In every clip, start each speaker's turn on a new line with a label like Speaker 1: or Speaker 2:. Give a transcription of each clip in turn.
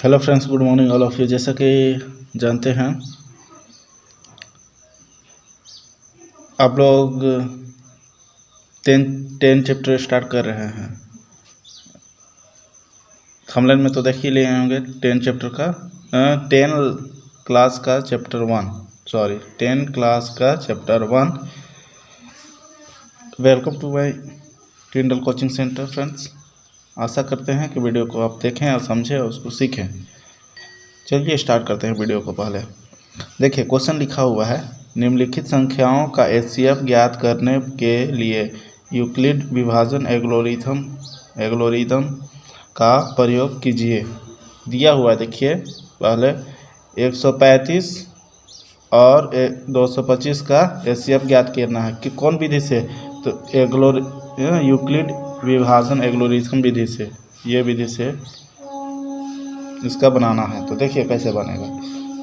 Speaker 1: Hello friends, good morning all of you. जैसा कि जानते हैं आप लोग टेन चैप्टर स्टार्ट कर रहे हैं। थंबनेल में तो देख ही लिए होंगे 10 चैप्टर का 10 क्लास का chapter 1। Welcome to my Tyndall coaching centre friends. आशा करते हैं कि वीडियो को आप देखें और समझें और उसको सीखें। चलिए स्टार्ट करते हैं वीडियो को। पहले देखिए, क्वेश्चन लिखा हुआ है, निम्नलिखित संख्याओं का एचसीएफ ज्ञात करने के लिए यूक्लिड विभाजन एल्गोरिथम का प्रयोग कीजिए। दिया हुआ है, देखिए पहले 135 और 225 का एचसीएफ ज्ञात करना है कि कौन विधि से, तो यूक्लिड विभाजन एल्गोरिथम विधि से, ये विधि से इसका बनाना है। तो देखिए कैसे बनेगा।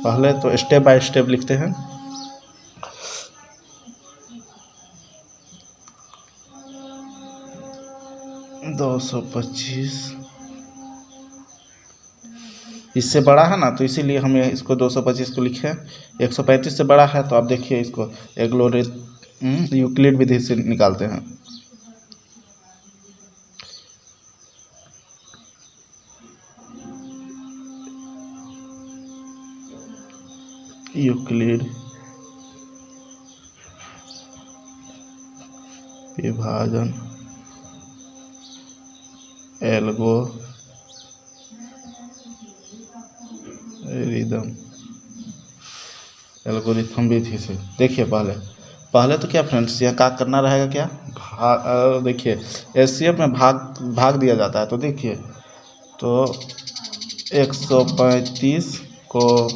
Speaker 1: पहले तो स्टेप बाय स्टेप लिखते हैं। दो 225 इससे बड़ा है ना, तो इसीलिए हम इसको 225 को लिखे। 135 से बड़ा है तो आप देखिए इसको यूक्लिड विधि से निकालते हैं। यूक्लिड विभाजन एल्गोरिथम विधि से। देखिए पहले तो क्या फ्रेंड्स, यहाँ क्या करना रहेगा, क्या देखिए एचसीएफ में भाग दिया जाता है। तो देखिए, तो 135 को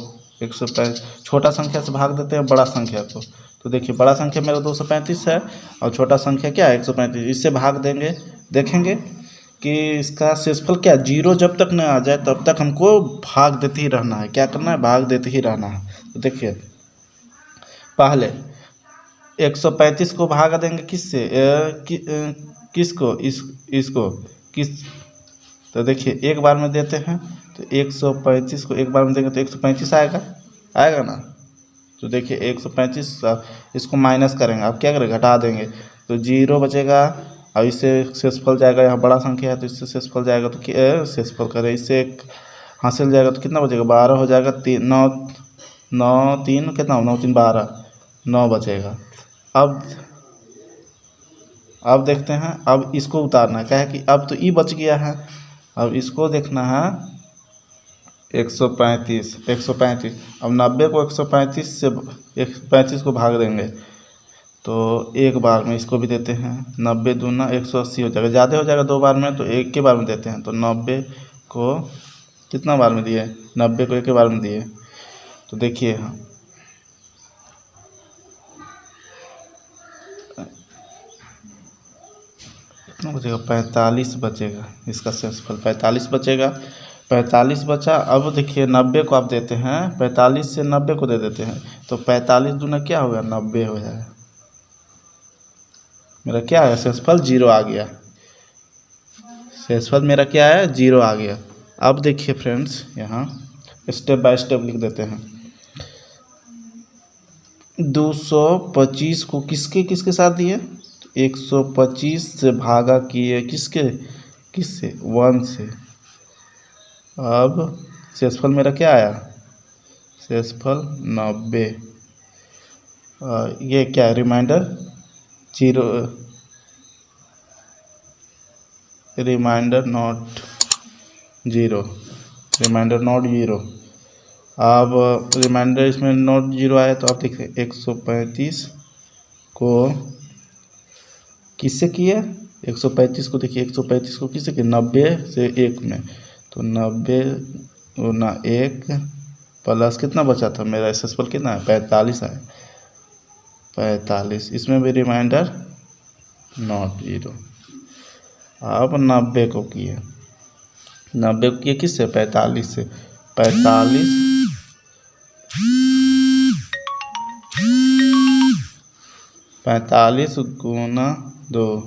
Speaker 1: 135 छोटा संख्या से भाग देते हैं बड़ा संख्या को। तो देखिए बड़ा संख्या मेरा 235 है और छोटा संख्या क्या है 135। इससे भाग देंगे, देखेंगे कि इसका शेषफल क्या, 0 जब तक न आ जाए तब तक हमको भाग देते ही रहना है। क्या करना है, भाग देते ही रहना है। तो देखिए पहले 135 को भाग देंगे किससे, किसको, इसको किस। तो देखिए एक बार में देते हैं, तो 135 को एक बार में देंगे तो 135 आएगा ना। तो देखिए 135 इसको माइनस करेंगे, आप क्या करेंगे, घटा देंगे तो 0 बचेगा। और इससे शेषफल जाएगा, यहाँ बड़ा संख्या है तो इससे शेषफल जाएगा, तो शेषफल करें, इससे एक हासिल जाएगा तो कितना बचेगा, 12 हो जाएगा। 9 3 कितना, 9 3 12, 9 बचेगा। अब देखते हैं, अब इसको उतारना है। क्या है कि अब तो ई बच गया है, अब इसको देखना है 135। अब 90 को 135 से 135 को भाग देंगे तो एक बार में इसको भी देते हैं। 90 दूना 180 हो जाएगा, ज़्यादा हो जाएगा 2 बार में, तो एक के बार में देते हैं। तो 90 को कितना बार में दिए, 90 को एक के बार में दिए। तो देखिए कितना बचेगा, 45 बचेगा। इसका शेषफल 45 बचेगा। 45 बचा। अब देखिए 90 को आप देते हैं, 45 से 90 को दे देते हैं तो 45 दूना क्या होगा, 90 हो जाएगा। मेरा क्या है, शेषफल 0 आ गया। शेषफल मेरा क्या है, 0 आ गया। अब देखिए फ्रेंड्स, यहाँ स्टेप बाय स्टेप लिख देते हैं। 225 को किसके साथ दिए, 125 से भागा किए किससे 1 से। अब शेषफल मेरा क्या आया, शेषफल 90। ये क्या है, रिमाइंडर 0, रिमाइंडर नॉट 0। अब रिमाइंडर इसमें नॉट 0 आया तो आप देखिए 135 को किससे किया, 135 को देखिए 135 को किससे किया, 90 से 1 में। तो 90 गुना 1 प्लस कितना बचा था मेरा, शेषफल कितना है, 45 आया। 45 इसमें भी रिमाइंडर नॉट 0। अब 90 को किए, 90 को किए किससे, 45 से। 45 गुना 2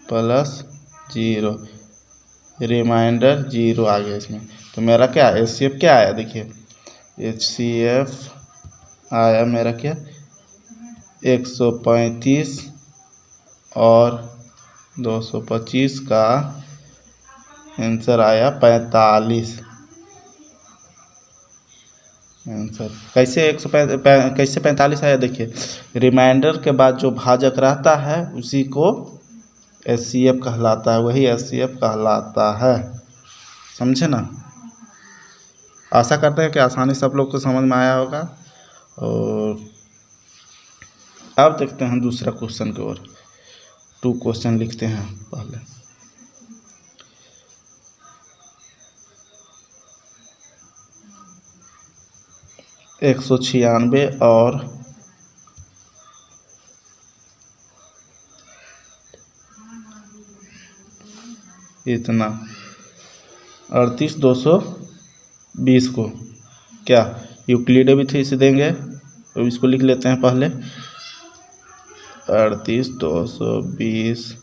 Speaker 1: प्लस 0, रिमाइंडर 0 आ गया इसमें। तो मेरा क्या HCF क्या आया, देखिए HCF आया मेरा क्या 135 और 225 का आंसर आया 45 आंसर। कैसे 45 आया, देखिए रिमाइंडर के बाद जो भाजक रहता है उसी को HCF कहलाता है, वही HCF कहलाता है, समझे ना। आशा करते हैं कि आसानी से आप लोग को समझ में आया होगा। और अब देखते हैं दूसरा क्वेश्चन की ओर। 2 क्वेश्चन लिखते हैं पहले। एक 196 और 38,220 को क्या यूक्लिड भी थे, इसे देंगे तो इसको लिख लेते हैं पहले 38,220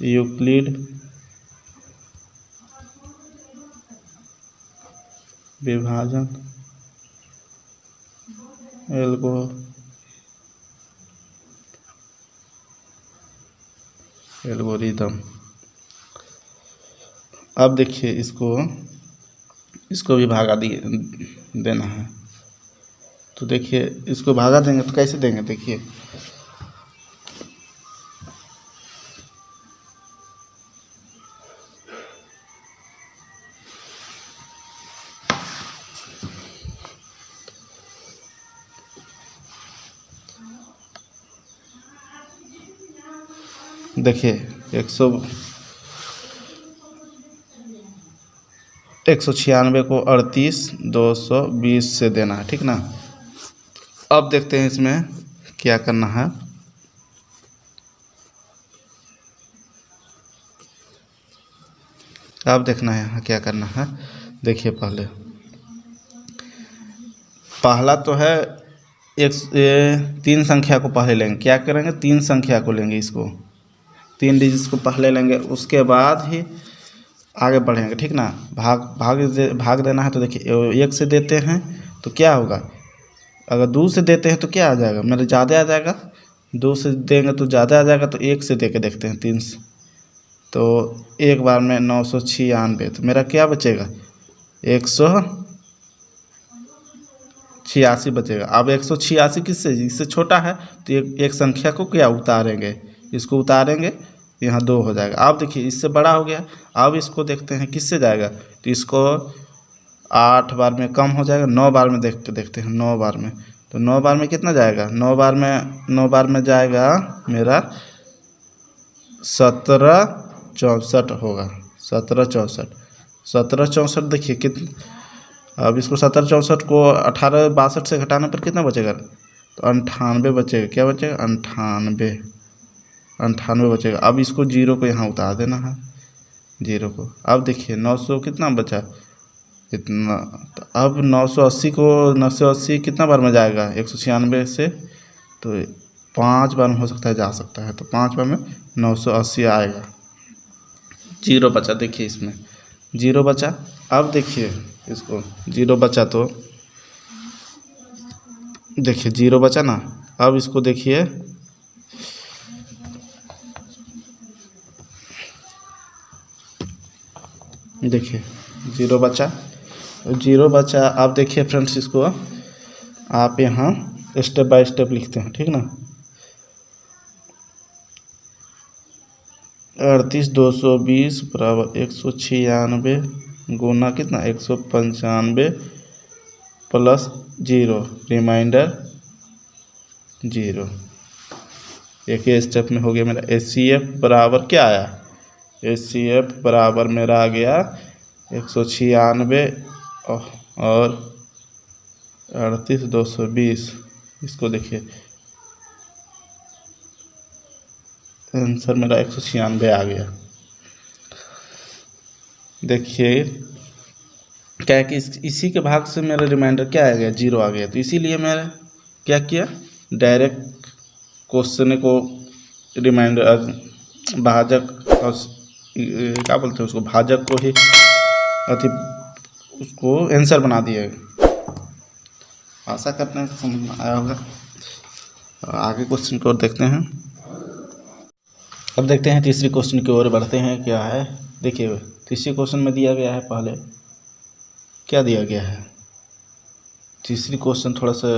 Speaker 1: यूक्लिड विभाजन एल्गोरिदम। अब देखिए इसको भी भागा देना है। तो देखिए इसको भागा देंगे तो कैसे देंगे, देखिए देखिए 196 को 38,220 से देना है, ठीक ना। अब देखते हैं इसमें क्या करना है। अब देखना है यहाँ क्या करना है। देखिए पहला तो है 3 संख्या को पहले लेंगे। क्या करेंगे, 3 संख्या को लेंगे, इसको 3 डिजिट्स को पहले लेंगे, उसके बाद ही आगे बढ़ेंगे, ठीक ना। भाग देना है तो देखिए 1 से देते हैं तो क्या होगा, अगर 2 से देते हैं तो क्या आ जाएगा, मेरा ज़्यादा आ जाएगा। 2 से देंगे तो ज़्यादा आ जाएगा, तो 1 से दे के देखते हैं 3 से, तो एक बार में 996, तो मेरा क्या बचेगा 186 बचेगा। अब 186 किससे, इससे छोटा है तो एक संख्या को क्या उतारेंगे, इसको उतारेंगे, यहाँ 2 हो जाएगा। अब देखिए इससे बड़ा हो गया। अब इसको देखते हैं किससे जाएगा, तो इसको 8 बार में कम हो जाएगा, 9 बार में देखते हैं 9 बार में, तो 9 बार में कितना जाएगा, 9 बार में जाएगा मेरा 1764 होगा, 1764 देखिए कितना। अब इसको 1764 को 1862 से घटाने पर कितना बचेगा, तो 98 बचेगा। क्या बचेगा, 98 बचेगा। अब इसको 0 को यहाँ उतार देना है, 0 को। अब देखिए 900 कितना बचा, इतना। तो अब 980 कितना बार में जाएगा 196 से, तो 5 बार में हो सकता है जा सकता है, तो 5 बार में 980 आएगा। 0 बचा, देखिए इसमें 0 बचा। अब देखिए इसको 0 बचा, तो देखिए 0 बचा ना। अब इसको देखिए देखिए 0 बचा। अब देखिए फ्रेंड्स, इसको आप यहाँ स्टेप बाय स्टेप लिखते हैं, ठीक ना। 38,220 बराबर 196 गुना कितना 195 प्लस 0 रिमाइंडर 0। एक ही स्टेप में हो गया मेरा। HCF बराबर क्या आया, HCF बराबर मेरा आ गया 196 और 38,220। इसको देखिए आंसर मेरा 196 आ गया। देखिए क्या है कि इसी के भाग से मेरा रिमाइंडर क्या आ गया, 0 आ गया। तो इसीलिए मैंने क्या किया, डायरेक्ट क्वेश्चन को रिमाइंडर भाजक और क्या बोलते हैं उसको, भाजक को ही अति उसको आंसर बना दिए। आशा करते हैं समझ में आया होगा। आगे क्वेश्चन की ओर देखते हैं। अब देखते हैं तीसरी क्वेश्चन की ओर बढ़ते हैं। क्या है देखिए, तीसरे क्वेश्चन में दिया गया है, पहले क्या दिया गया है। तीसरी क्वेश्चन थोड़ा सा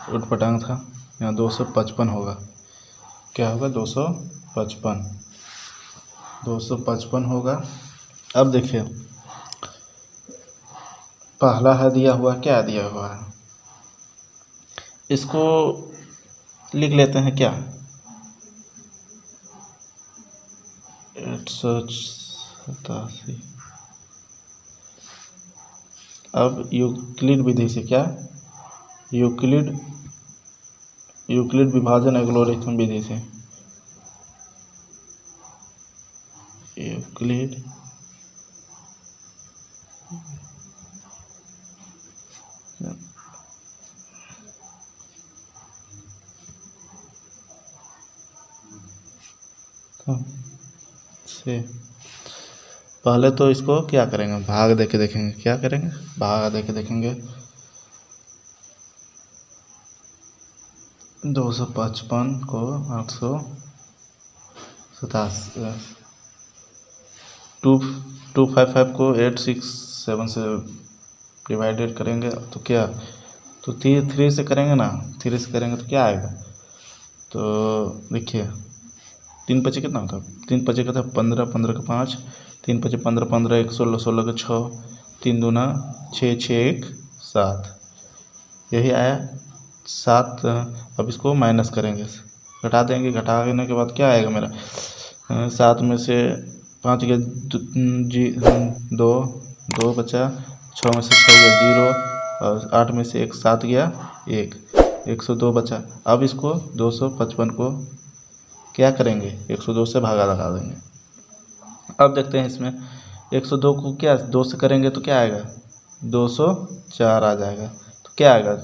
Speaker 1: उटपटांग था। यहाँ 255 होगा, क्या होगा 255 होगा। अब देखिए पहला है दिया हुआ, क्या दिया हुआ है, इसको लिख लेते हैं क्या, 887। अब यूक्लिड विधि से क्या, यूक्लिड विभाजन एल्गोरिथम विधि से, यूक्लिड से पहले तो इसको क्या करेंगे, भाग दे के देखेंगे। क्या करेंगे, भाग दे के देखेंगे। 255 को 887, 255 को 867 से डिवाइडेड करेंगे तो क्या, तो 3 से करेंगे ना, 3 से करेंगे तो क्या आएगा। तो देखिए 3 पचे कितना होता है, 3 पचे का था 15, 15 का 5, 3 पचे 15, 15 1 16, 16 का 6, 3 दूना 6, 6 1 7, यही आया 7। अब इसको माइनस करेंगे, घटा देंगे। घटाने के बाद क्या आएगा मेरा, 7 में से 5 गया 2 बचा, 6 में से 6 गया 0, और 8 में से 1 7 गया 1, 102 बचा। अब इसको 255 को क्या करेंगे, 102 से भागा लगा देंगे। अब देखते हैं इसमें 102 को क्या 2 से करेंगे तो क्या आएगा, 204 आ जाएगा। तो क्या आएगा,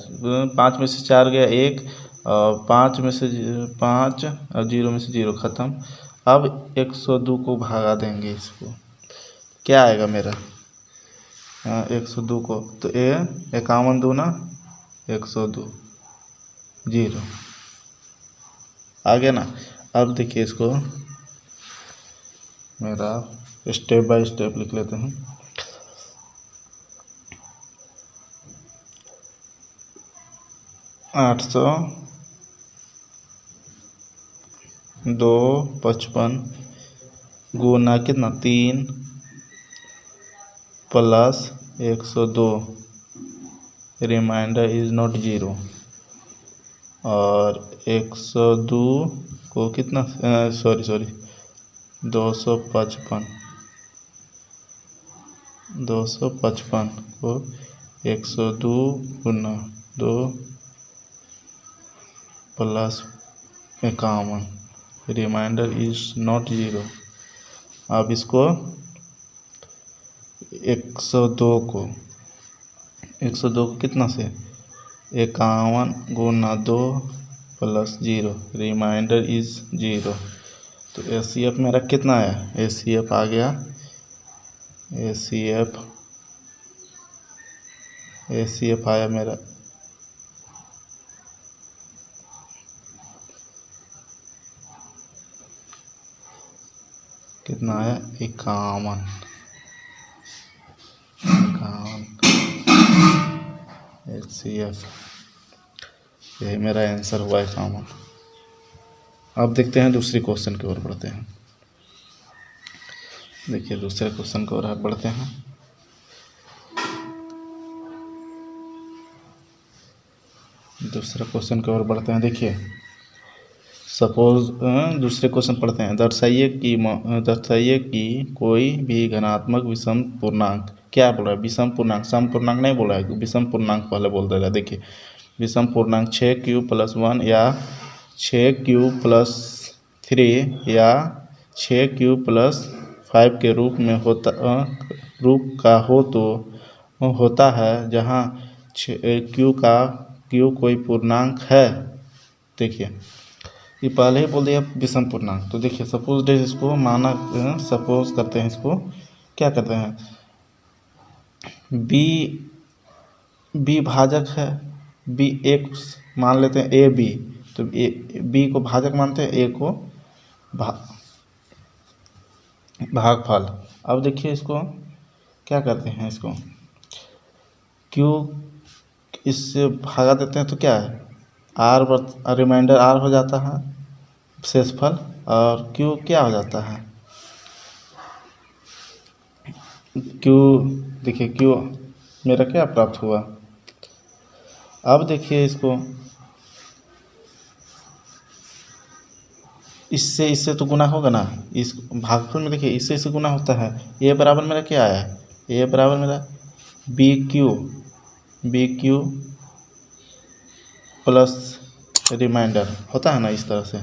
Speaker 1: 5 में से 4 गया 1, और 5 में से 5 और 0 में से 0 ख़त्म। अब 102 को भागा देंगे, इसको क्या आएगा मेरा, 102 को तो 51 दूना 102 0 आ गया ना। अब देखिए इसको मेरा स्टेप बाय स्टेप लिख लेते हैं। आठ सौ 255 गुना कितना 3 प्लस 102, रिमाइंडर इज नॉट 0, और 102 को कितना, सॉरी 255 को 102 गुना 2 प्लस 51, रिमाइंडर इज नॉट 0। अब इसको 102 को कितना से, 51 गुना 2 प्लस 0, रिमाइंडर इज 0। तो ACF मेरा कितना आया, ACF आ गया, ACF आया मेरा कितना आया, 51 ACF, यही मेरा आंसर हुआ 51। अब देखते हैं दूसरी क्वेश्चन की ओर बढ़ते हैं। देखिए दूसरे क्वेश्चन की ओर बढ़ते हैं। दूसरे क्वेश्चन की ओर बढ़ते हैं। देखिए सपोज दूसरे क्वेश्चन पढ़ते हैं। दर्शाइए कि कोई भी धनात्मक विषम पूर्णांक, क्या बोल रहा है, विषम पूर्णांक, सम पूर्णांक नहीं बोला है, विषम पूर्णांक पहले बोल देगा। देखिए विषम पूर्णांक 6q+1 या 6q+3 या 6q+5 के रूप में होता है, जहाँ q कोई पूर्णांक है देखिए ये पहले ही बोल दिया विषम पूर्णांक। तो देखिए सपोज डेज इसको माना, सपोज करते हैं इसको, क्या करते हैं, बी भाजक है, बी एक मान लेते हैं ए बी, तो बी को भाजक मानते हैं, ए को भागफल। अब देखिए इसको क्या करते हैं, इसको क्यू इससे भागा देते हैं तो क्या है, आर रिमाइंडर आर हो जाता है शेषफल, और क्यू क्या हो जाता है, क्यू देखिए क्यू मेरा क्या प्राप्त हुआ। अब देखिए इसको इससे तो गुना होगा ना, इस भागफल में देखिए इससे गुना होता है। ए बराबर मेरा क्या आया, ए बराबर मेरा बी क्यू प्लस रिमाइंडर होता है ना, इस तरह से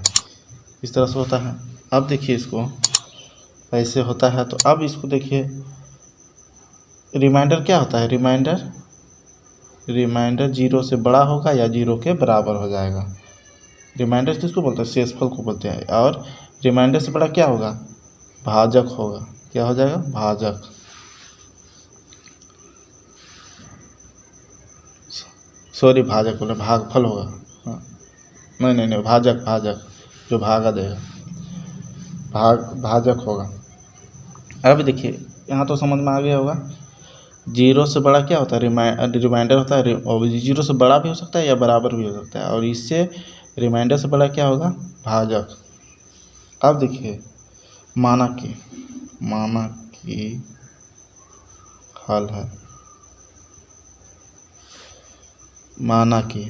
Speaker 1: होता है। अब देखिए इसको ऐसे होता है, तो अब इसको देखिए रिमाइंडर क्या होता है, रिमाइंडर जीरो से बड़ा होगा या जीरो के बराबर हो जाएगा। रिमाइंडर किसको बोलते हैं, शेषफल को बोलते हैं। और रिमाइंडर से बड़ा क्या होगा, भाजक होगा। क्या हो जाएगा, भाजक। सॉरी भाजक बोले, भागफल होगा। हाँ नहीं भाजक जो भागा देगा, भाजक होगा। अब देखिए यहाँ तो समझ में आ गया होगा, जीरो से बड़ा क्या होता है, रिमाइंडर होता है, और जीरो से बड़ा भी हो सकता है या बराबर भी हो सकता है, और इससे रिमाइंडर से बड़ा क्या होगा, भाजक। अब देखिए माना कि हल है, माना कि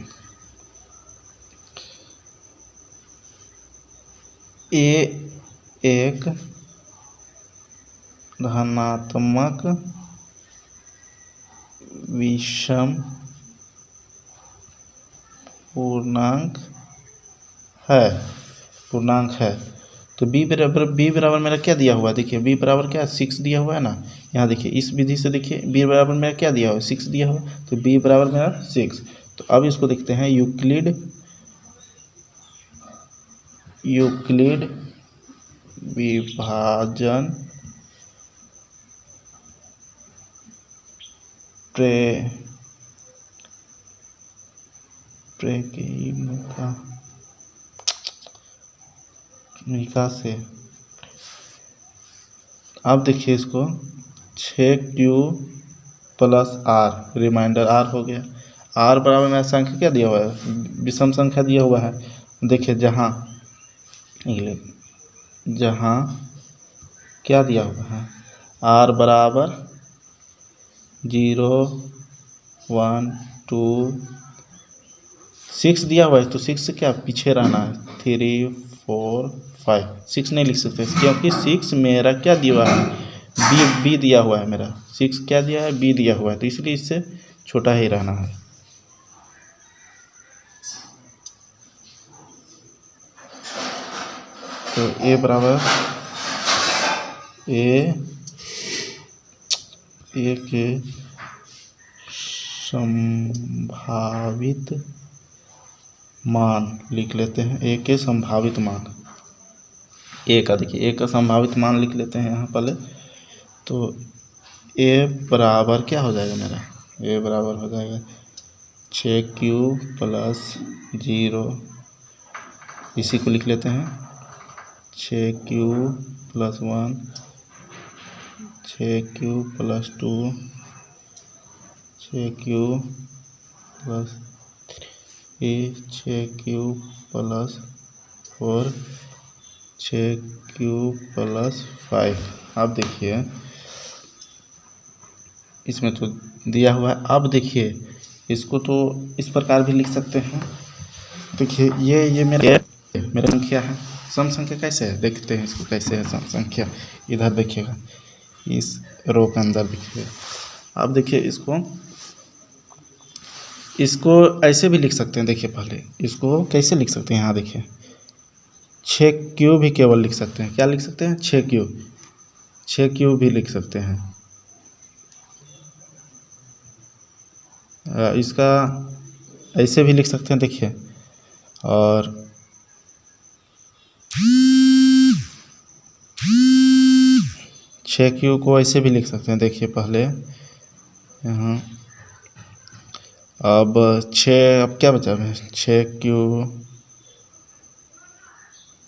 Speaker 1: ए एक धनात्मक विषम पूर्णांक है। तो बी बराबर मेरा क्या दिया हुआ है, देखिए बी बराबर क्या है, 6 दिया हुआ है ना। यहाँ देखिए इस विधि से देखिए बी बराबर मेरा क्या दिया हुआ है, 6 दिया हुआ है, तो बी बराबर मेरा 6। तो अब इसको देखते हैं, यूक्लिड विभाजन प्रेकिका से। अब देखिए इसको 6Q plus are, reminder are हो गया। आर बराबर मेरा संख्या क्या दिया हुआ है, विषम संख्या दिया हुआ है। देखिए जहाँ क्या दिया हुआ है, आर बराबर 0 1 2 6 दिया हुआ है, तो 6 से क्या पीछे रहना है, 3 4 5 6 नहीं लिख सकते, क्योंकि 6 मेरा क्या दिया हुआ है, बी दिया हुआ है मेरा, 6 क्या दिया है, बी दिया हुआ है, तो इसलिए इससे छोटा ही रहना है। तो ए बराबर ए के संभावित मान लिख लेते हैं, ए के संभावित मान, ए का देखिए ए का संभावित मान लिख लेते हैं यहाँ पहले। तो ए बराबर क्या हो जाएगा मेरा, ए बराबर हो जाएगा 6Q प्लस 0, इसी को लिख लेते हैं 6Q plus 1, 6Q plus 2, 6Q plus 3, 6Q plus 4, 6Q plus 5। अब देखिए इसमें तो दिया हुआ है। अब देखिए इसको तो इस प्रकार भी लिख सकते हैं, देखिए ये मेरा संख्या है, सम संख्या कैसे है, देखते हैं इसको कैसे है सम संख्या। इधर देखिएगा, इस रो के अंदर देखिएगा। अब देखिए इसको ऐसे भी लिख सकते हैं, देखिए पहले इसको कैसे लिख सकते हैं, यहाँ देखिए 6Q भी केवल लिख सकते हैं, क्या लिख सकते हैं, 6Q भी लिख सकते हैं। इसका ऐसे भी लिख सकते हैं, देखिए और 6Q को ऐसे भी लिख सकते हैं। देखिए पहले यहाँ अब 6, अब क्या बचा है 6Q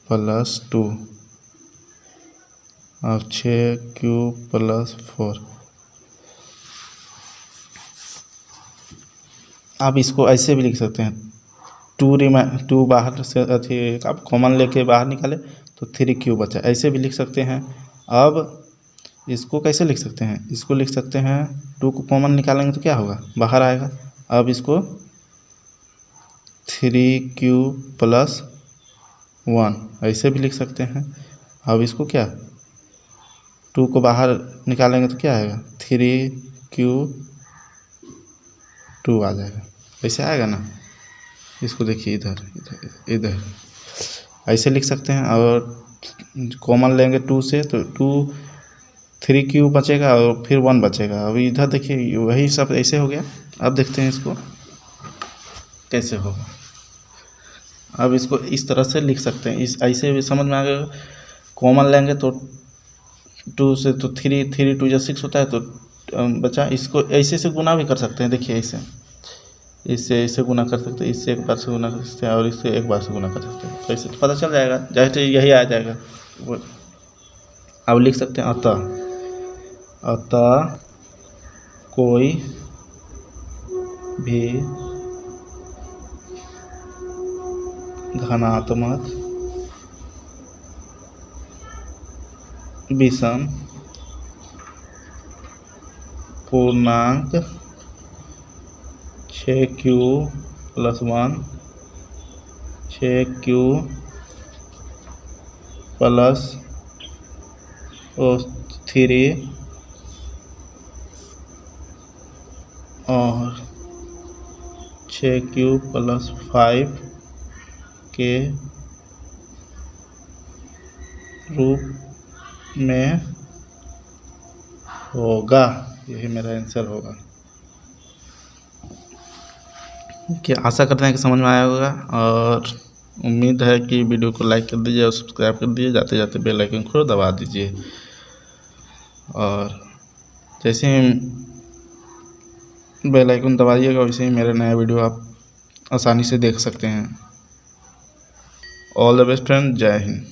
Speaker 1: + 2, अब 6Q + 4। आप इसको ऐसे भी लिख सकते हैं 2 बाहर से अथी आप कॉमन लेके बाहर निकाले तो 3Q बचा, ऐसे भी लिख सकते हैं। अब इसको कैसे लिख सकते हैं, इसको लिख सकते हैं 2 को कॉमन निकालेंगे तो क्या होगा, बाहर आएगा। अब इसको 3Q + 1 ऐसे भी लिख सकते हैं। अब इसको क्या 2 को बाहर निकालेंगे तो क्या आएगा 3Q2 आ जाएगा, ऐसे आएगा ना। इसको देखिए इधर इधर इधर ऐसे लिख सकते हैं। और कॉमन लेंगे 2 से तो 3Q बचेगा और फिर 1 बचेगा। अभी इधर देखिए वही सब ऐसे हो गया। अब देखते हैं इसको कैसे होगा। अब इसको इस तरह से लिख सकते हैं, इस ऐसे भी समझ में आ गया। कॉमन लेंगे तो 2 से तो 3 2 6 होता है तो बचा। इसको ऐसे से गुना भी कर सकते हैं। देखिए इससे ऐसे गुना कर सकते हैं, इससे एक बार से गुना कर सकते हैं और इससे एक बार से गुना कर सकते हैं। तो इससे तो पता चल जाएगा, जैसे यही आ जाएगा वो। अब लिख सकते हैं अतः कोई भी धनात्मक विषम पूर्णांक 6Q + 1 6Q + 3 और 6Q + 5 के रूप में होगा। यही मेरा आंसर होगा। कि आशा करते हैं कि समझ में आया होगा और उम्मीद है कि वीडियो को लाइक कर दीजिए और सब्सक्राइब कर दीजिए। जाते जाते बेल आइकन को दबा दीजिए और जैसे ही बेल आइकन दबाइएगा वैसे ही मेरा नया वीडियो आप आसानी से देख सकते हैं। ऑल द बेस्ट फ्रेंड, जय हिंद।